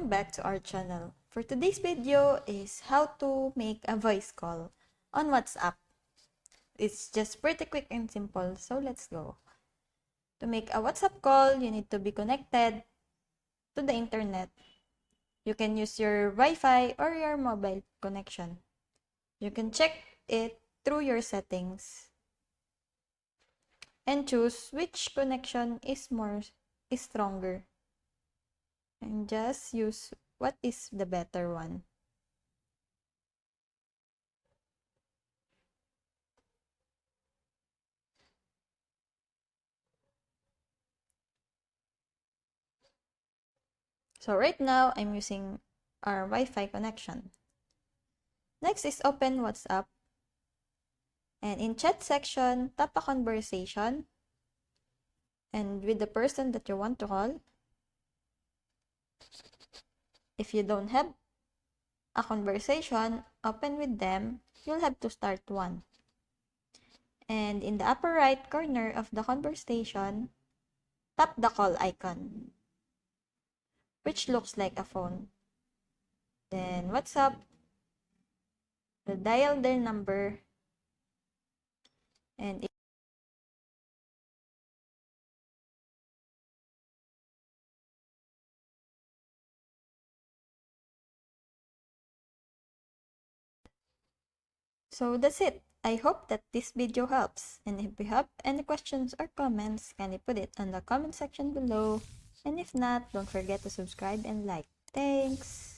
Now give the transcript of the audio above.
Welcome back to our channel. For today's video is how to make a voice call on WhatsApp. It's just pretty quick and simple, so let's go. To make a WhatsApp call, you need to be connected to the internet. You can use your Wi-Fi or your mobile connection. You can check it through your settings and choose which connection is stronger. And just use what is the better one. So right now, I'm using our Wi-Fi connection. Next is open WhatsApp. And in chat section, tap a conversation. And with the person that you want to call. If you don't have a conversation open with them, you'll have to start one. And in the upper right corner of the conversation, tap the call icon, which looks like a phone. Then WhatsApp, dial their number, and so that's it. I hope that this video helps, and if you have any questions or comments, kindly put it on the comment section below, and if not, don't forget to subscribe and like. Thanks!